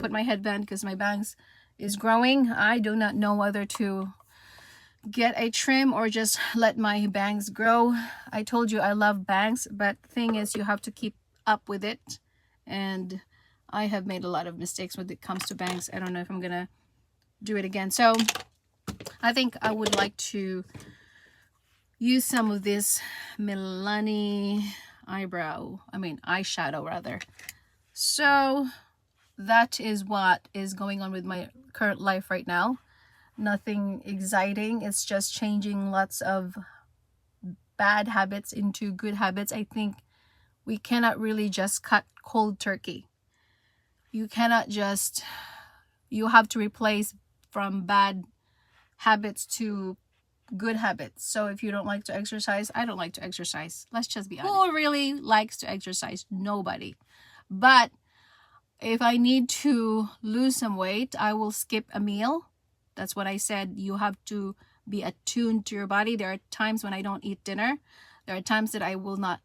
put my headband because my bangs is growing. I do not know whether to get a trim or just let my bangs grow. I told you I love bangs, but the thing is you have to keep up with it, and I have made a lot of mistakes when it comes to bangs. I don't know if I'm gonna do it again. So I think I would like to use some of this Milani eyeshadow rather. So that is what is going on with my current life right now. Nothing exciting. It's just changing lots of bad habits into good habits. I think we cannot really just cut cold turkey. You cannot just, you have to replace from bad habits to good habits. So if you don't like to exercise, I don't like to exercise. Let's just be honest. Who really likes to exercise? Nobody. But if I need to lose some weight, I will skip a meal. That's what I said. You have to be attuned to your body. There are times when I don't eat dinner. There are times that I will not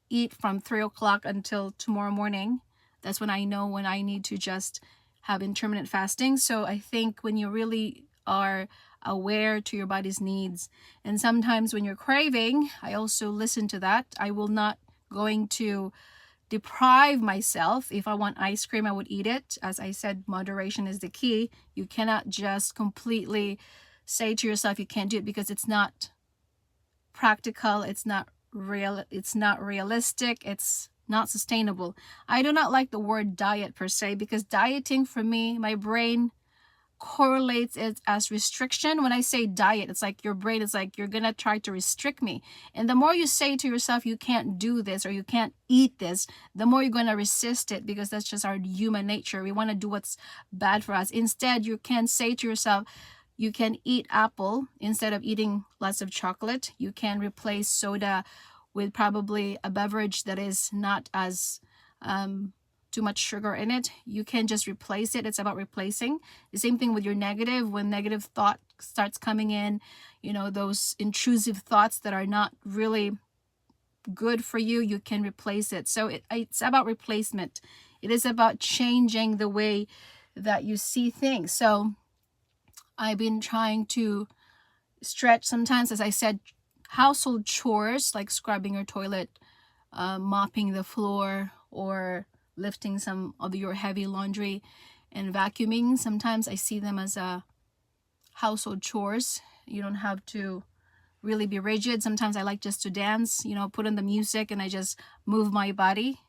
eat from 3 o'clock until tomorrow morning. That's when I know when I need to just have intermittent fasting. So I think when you really are aware to your body's needs, and sometimes when you're craving, I also listen to that. I will not going to deprive myself. If I want ice cream, I would eat it. As I said, moderation is the key. You cannot just completely say to yourself you can't do it, because it's not practical, it's not real, it's not realistic, it's not sustainable. I do not like the word diet per se, because dieting for me, my brain correlates it as restriction. When I say diet, it's like your brain is like, you're gonna try to restrict me, and the more you say to yourself you can't do this or you can't eat this, the more you're gonna resist it, because that's just our human nature. We want to do what's bad for us. Instead, you can say to yourself, you can eat apple instead of eating lots of chocolate. You can replace soda with probably a beverage that is not as too much sugar in it. You can just replace it. It's about replacing. The same thing with your negative. When negative thought starts coming in, you know, those intrusive thoughts that are not really good for you, you can replace it. So it's about replacement. It is about changing the way that you see things. So I've been trying to stretch sometimes, as I said, household chores like scrubbing your toilet, mopping the floor, or lifting some of your heavy laundry and vacuuming. Sometimes I see them as household chores. You don't have to really be rigid. Sometimes I like just to dance, you know, put on the music and I just move my body.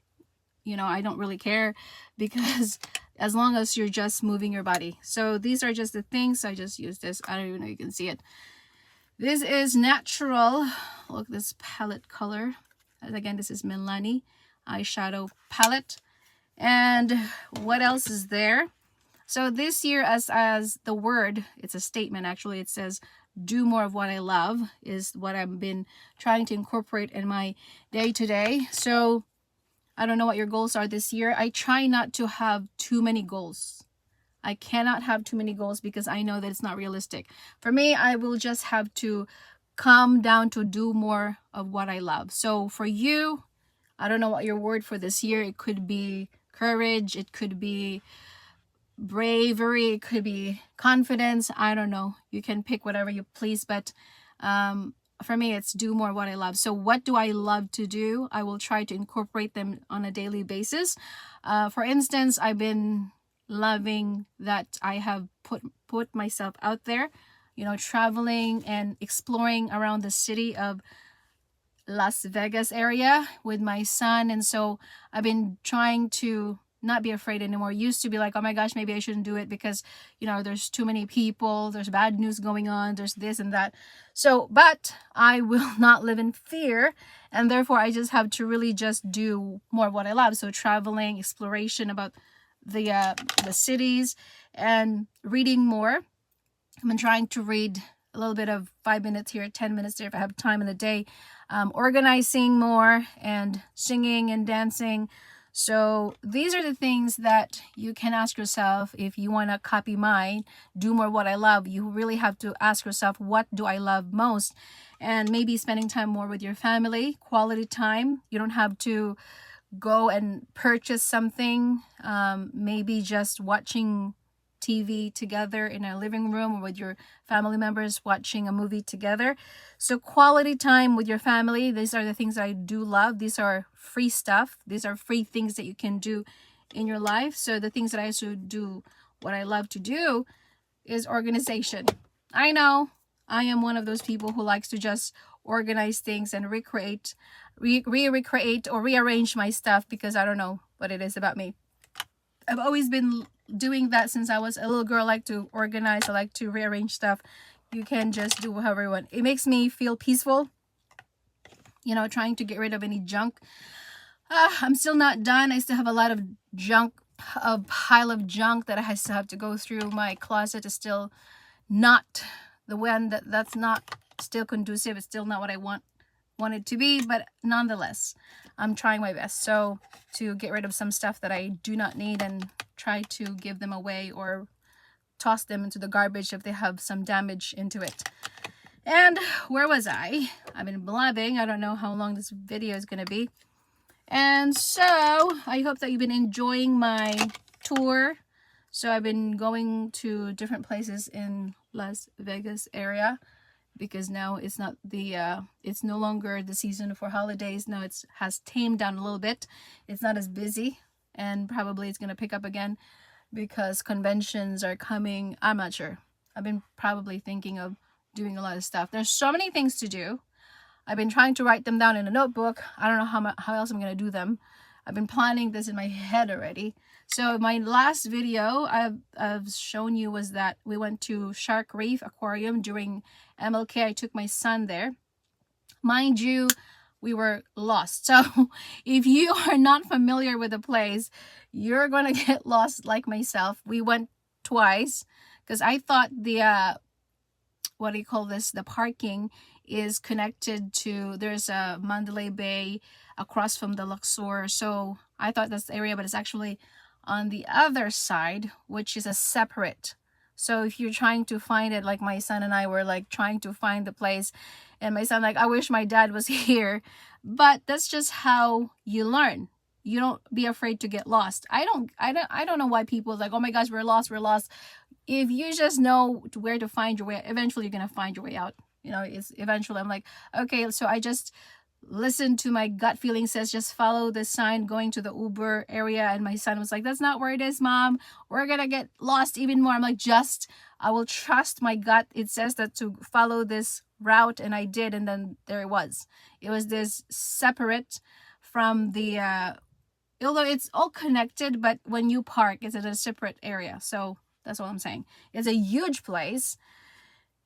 You know, I don't really care, because as long as you're just moving your body. So these are just the things. I just use this. I don't even know if you can see it. This is natural. Look, this palette color. And again, this is Milani eyeshadow palette. And what else is there? So this year, as the word, it's a statement actually. It says, do more of what I love, is what I've been trying to incorporate in my day-to-day. So I don't know what your goals are this year. I try not to have too many goals. I cannot have too many goals, because I know that it's not realistic. For me, I will just have to come down to do more of what I love. So for you, I don't know what your word for this year. It could be courage. It could be bravery. It could be confidence. I don't know. You can pick whatever you please. But for me, it's do more what I love. So what do I love to do? I will try to incorporate them on a daily basis. For instance, I've been loving that I have put myself out there, you know, traveling and exploring around the city of Las Vegas area with my son. And so I've been trying to not be afraid anymore. Used to be like, oh my gosh, maybe I shouldn't do it because, you know, there's too many people, there's bad news going on, there's this and that. So, but I will not live in fear, and therefore I just have to really just do more of what I love. So traveling, exploration about the cities, and reading more. I've been trying to read a little bit of 5 minutes here, 10 minutes there if I have time in the day. Organizing more, and singing and dancing. So these are the things that you can ask yourself. If you want to copy mine, do more what I love, you really have to ask yourself, what do I love most? And maybe spending time more with your family, quality time. You don't have to go and purchase something, maybe just watching TV together in a living room or with your family members watching a movie together. So quality time with your family, these are the things I do love. These are free stuff. These are free things that you can do in your life. So the things that I also do, what I love to do is organization. I know I am one of those people who likes to just organize things and recreate or rearrange my stuff because I don't know what it is about me. I've always been doing that since I was a little girl. I like to organize. I like to rearrange stuff. You can just do however you want. It makes me feel peaceful, you know, trying to get rid of any junk. I'm still not done. I still have a lot of junk, a pile of junk that I still have to go through. My closet is still not the one that's not still conducive. It's still not what I want it to be, but nonetheless, I'm trying my best so to get rid of some stuff that I do not need and try to give them away or toss them into the garbage if they have some damage into it. And where was I? I've been blabbing. I don't know how long this video is going to be. And so I hope that you've been enjoying my tour. So I've been going to different places in Las Vegas area because now it's not the it's no longer the season for holidays. Now it has tamed down a little bit. It's not as busy, and probably it's going to pick up again because conventions are coming. I'm not sure. I've been probably thinking of doing a lot of stuff. There's so many things to do. I've been trying to write them down in a notebook. I don't know how else I'm going to do them. I've been planning this in my head already. So my last video I've shown you was that we went to Shark Reef Aquarium during MLK. I took my son there. Mind you, we were lost. So if you are not familiar with the place, you're going to get lost like myself. We went twice because I thought the what do you call this? The parking is connected to, there's a Mandalay Bay across from the Luxor. So I thought that's the area, but it's actually on the other side, which is a separate. So if you're trying to find it, like my son and I were like trying to find the place, and my son like, I wish my dad was here. But that's just how you learn. You don't be afraid to get lost. I don't know why people are like, oh my gosh, we're lost. If you just know where to find your way, eventually you're gonna find your way out. You know, it's eventually I'm like, okay, so I just listened to my gut feeling says just follow the sign going to the Uber area, and my son was like, that's not where it is, Mom, we're gonna get lost even more. I'm like, I will trust my gut. It says that to follow this route, and I did, and then there it was this separate from the although it's all connected, but when you park it's at a separate area. So that's all I'm saying. It's a huge place.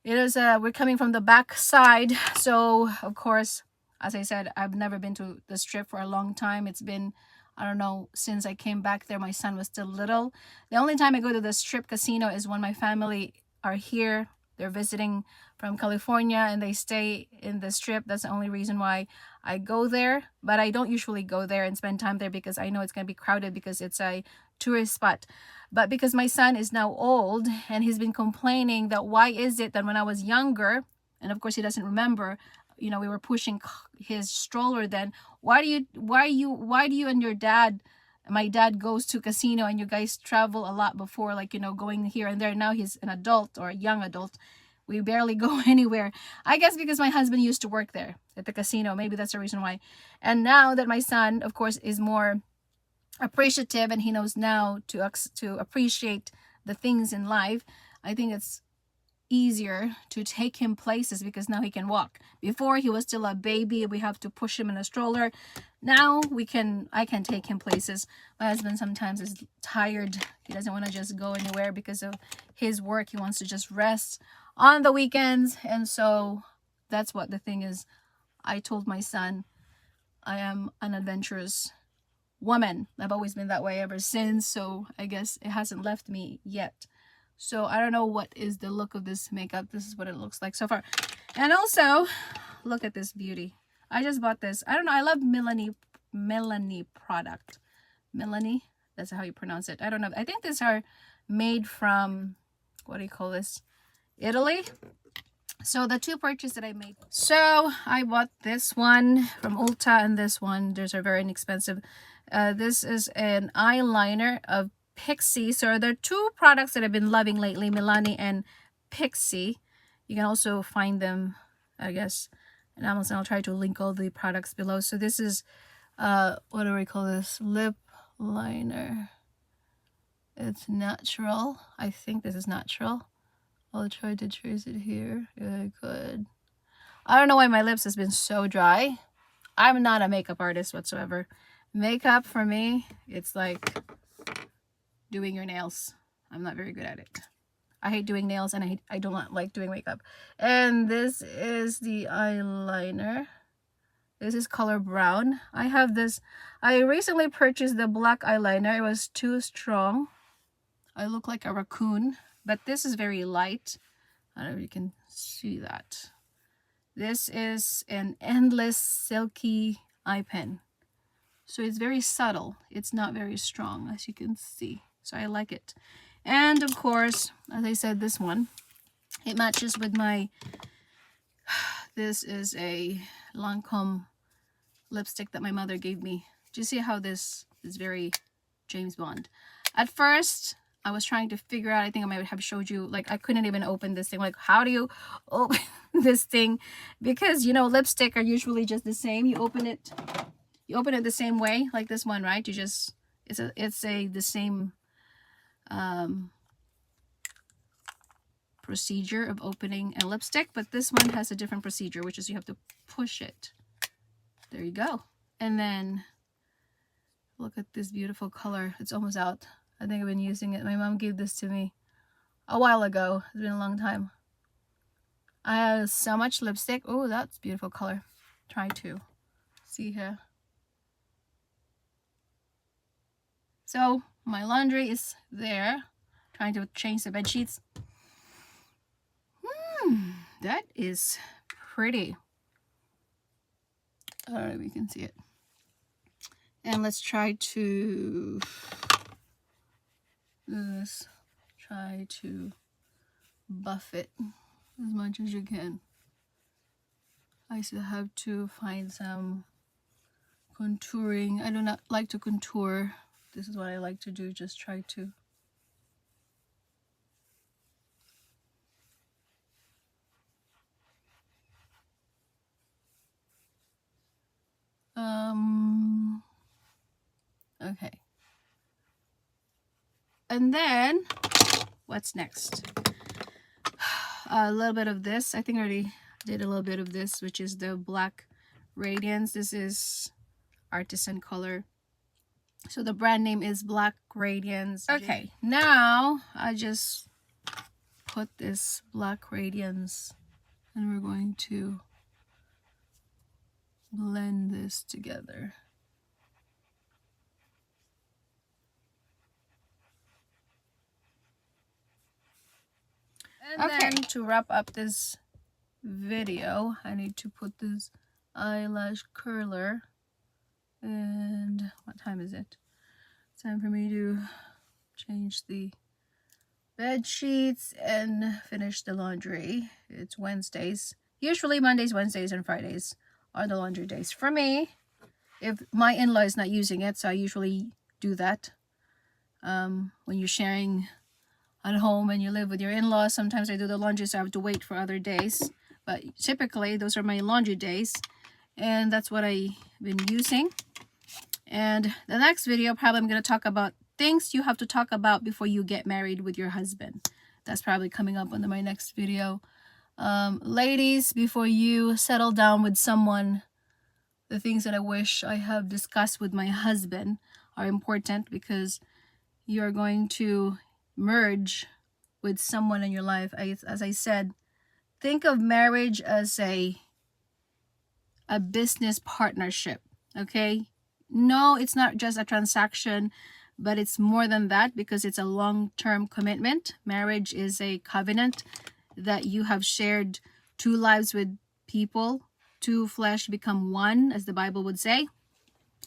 It is we're coming from the back side, so of course, as I said, I've never been to the Strip for a long time. It's been, I don't know, since I came back there. My son was still little. The only time I go to the Strip casino is when my family are here. They're visiting from California and they stay in the Strip. That's the only reason why I go there. But I don't usually go there and spend time there because I know it's going to be crowded because it's a tourist spot. But because my son is now old and he's been complaining that why is it that when I was younger, and of course he doesn't remember, you know, we were pushing his stroller then, why do you and your dad, my dad goes to casino and you guys travel a lot before, like, you know, going here and there. Now he's an adult or a young adult. We barely go anywhere. I guess because my husband used to work there at the casino. Maybe that's the reason why. And now that my son, of course, is more appreciative and he knows now to appreciate the things in life, I think it's easier to take him places because now he can walk. Before he was still a baby, we have to push him in a stroller. Now I can take him places. My husband sometimes is tired. He doesn't want to just go anywhere because of his work. He wants to just rest on the weekends. And so that's what the thing is. I told my son I am an adventurous woman. I've always been that way ever since, so I guess it hasn't left me yet. So I don't know what is the look of this makeup. This is what it looks like so far. And also, look at this beauty. I just bought this. I don't know. I love Melanie product. Melanie, that's how you pronounce it. I don't know. I think these are made from, what do you call this? Italy. So the two purchases that I made. So I bought this one from Ulta and this one. These are very inexpensive. This is an eyeliner of Pixie. So there are two products that I've been loving lately, Milani and Pixie. You can also find them, I guess, on Amazon. I'll try to link all the products below. So this is, what do we call this? Lip liner. It's natural. I think this is natural. I'll try to trace it here. Yeah, good. I don't know why my lips has been so dry. I'm not a makeup artist whatsoever. Makeup for me, it's like doing your nails. I'm not very good at it. I hate doing nails, and I do not like doing makeup. And this is the eyeliner. This is color brown. I have this. I recently purchased the black eyeliner. It was too strong. I look like a raccoon, but this is very light. I don't know if you can see that. This is an endless silky eye pen. So it's very subtle. It's not very strong, as you can see. So I like it. And of course, as I said, this one, it matches with my, this is a Lancome lipstick that my mother gave me. Do you see how this is very James Bond? At first, I was trying to figure out, I think I might have showed you, like I couldn't even open this thing. Like, how do you open this thing? Because, you know, lipstick are usually just the same. You open it the same way, like this one, right? You just, it's the same procedure of opening a lipstick, but this one has a different procedure, which is you have to push it. There you go. And then look at this beautiful color. It's almost out. I think I've been using it. My mom gave this to me a while ago. It's been a long time. I have so much lipstick. Oh, that's beautiful color. Try to see here. So my laundry is there. Trying to change the bed sheets. That is pretty. I don't know if you can see it. And let's try to do this. Try to buff it as much as you can. I still have to find some contouring. I do not like to contour. This is what I like to do. Just try to. Okay. And then what's next? A little bit of this. I think I already did a little bit of this, which is the Black Radiance. This is artisan color. So the brand name is Black Radiance. Okay, now I just put this Black Radiance and we're going to blend this together. And then to wrap up this video, I need to put this eyelash curler. And what time is it? It's time for me to change the bed sheets and finish the laundry. It's Wednesdays. Usually Mondays, Wednesdays, and Fridays are the laundry days for me. If my in-law is not using it, so I usually do that. When you're sharing at home and you live with your in-laws, sometimes I do the laundry, so I have to wait for other days. But typically, those are my laundry days. And that's what I've been using. And the next video, probably I'm going to talk about things you have to talk about before you get married with your husband. That's probably coming up on my next video. Ladies, before you settle down with someone, the things that I wish I have discussed with my husband are important, because you're going to merge with someone in your life. As I said, think of marriage as a business partnership, okay? No, it's not just a transaction, but it's more than that, because it's a long-term commitment. Marriage is a covenant that you have shared two lives with people. Two flesh become one, as the Bible would say.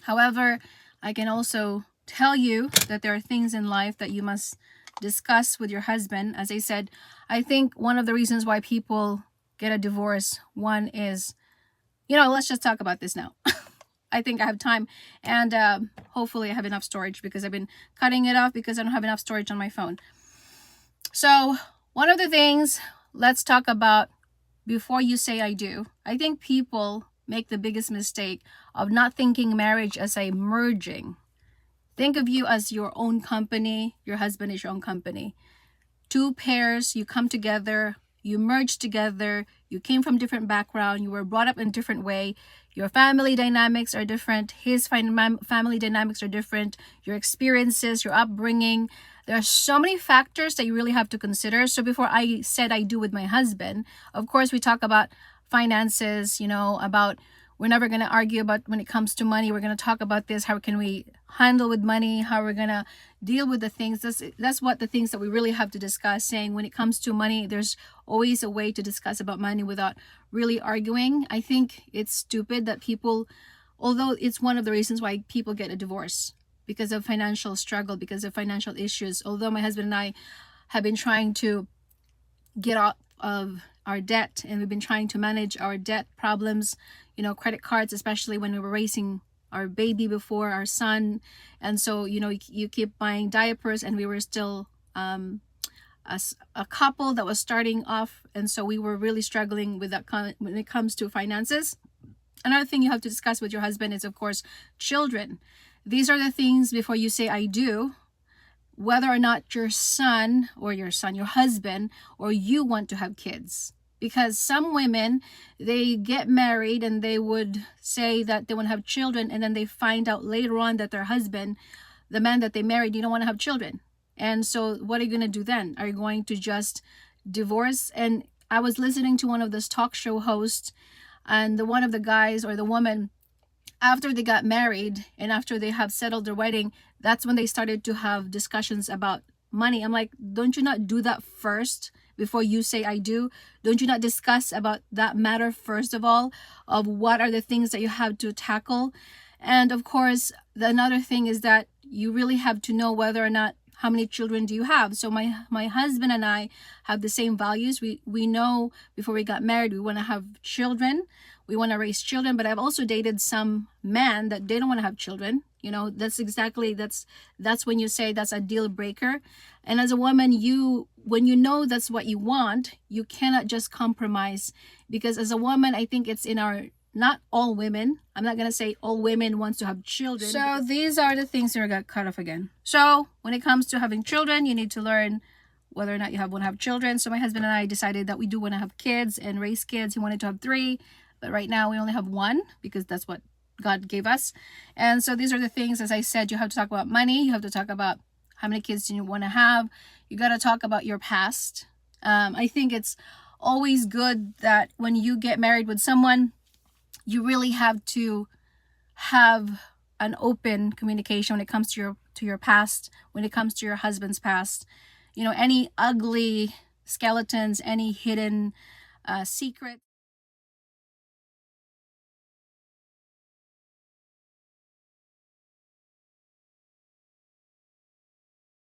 However, I can also tell you that there are things in life that you must discuss with your husband. As I said, I think one of the reasons why people get a divorce, one is, let's just talk about this now. I think I have time, and hopefully I have enough storage, because I've been cutting it off because I don't have enough storage on my phone. So one of the things, let's talk about before you say I do. I think people make the biggest mistake of not thinking marriage as a merging. Think of you as your own company. Your husband is your own company. Two pairs, you come together, you merge together, you came from different background, you were brought up in a different way, your family dynamics are different, his family dynamics are different, your experiences, your upbringing. There are so many factors that you really have to consider. So before I said I do with my husband, of course we talk about finances, about we're never going to argue about when it comes to money. We're going to talk about this. How can we handle with money? How we're going to deal with the things. That's what the things that we really have to discuss, saying when it comes to money, there's always a way to discuss about money without really arguing. I think it's stupid that people, although it's one of the reasons why people get a divorce, because of financial struggle, because of financial issues. Although my husband and I have been trying to get out of our debt, and we've been trying to manage our debt problems, credit cards, especially when we were raising our baby before, our son. And so, you keep buying diapers, and we were still a couple that was starting off. And so we were really struggling with that when it comes to finances. Another thing you have to discuss with your husband is, of course, children. These are the things before you say I do, whether or not your husband, or you want to have kids. Because some women, they get married and they would say that they want to have children, and then they find out later on that their husband, the man that they married, you don't want to have children. And so what are you going to do then? Are you going to just divorce? And I was listening to one of those talk show hosts, and one of the guys or the woman, after they got married and after they have settled their wedding, that's when they started to have discussions about money. I'm like, don't you not do that first before you say I do? Don't you not discuss about that matter first of all, of what are the things that you have to tackle? And of course, another thing is that you really have to know whether or not, how many children do you have? So my husband and I have the same values. We know before we got married, we want to have children. We want to raise children. But I've also dated some men that they don't want to have children. That's when you say that's a deal breaker. And as a woman, when you know that's what you want, you cannot just compromise. Because as a woman, I think it's in our, not all women, I'm not going to say all women wants to have children. So these are the things that got cut off again. So when it comes to having children, you need to learn whether or not you want to have children. So my husband and I decided that we do want to have kids and raise kids. He wanted to have 3, but right now we only have 1 because that's what God gave us. And so these are the things, as I said, you have to talk about money. You have to talk about how many kids do you want to have. You got to talk about your past. I think it's always good that when you get married with someone, you really have to have an open communication when it comes to your past, when it comes to your husband's past. Any ugly skeletons, any hidden secrets.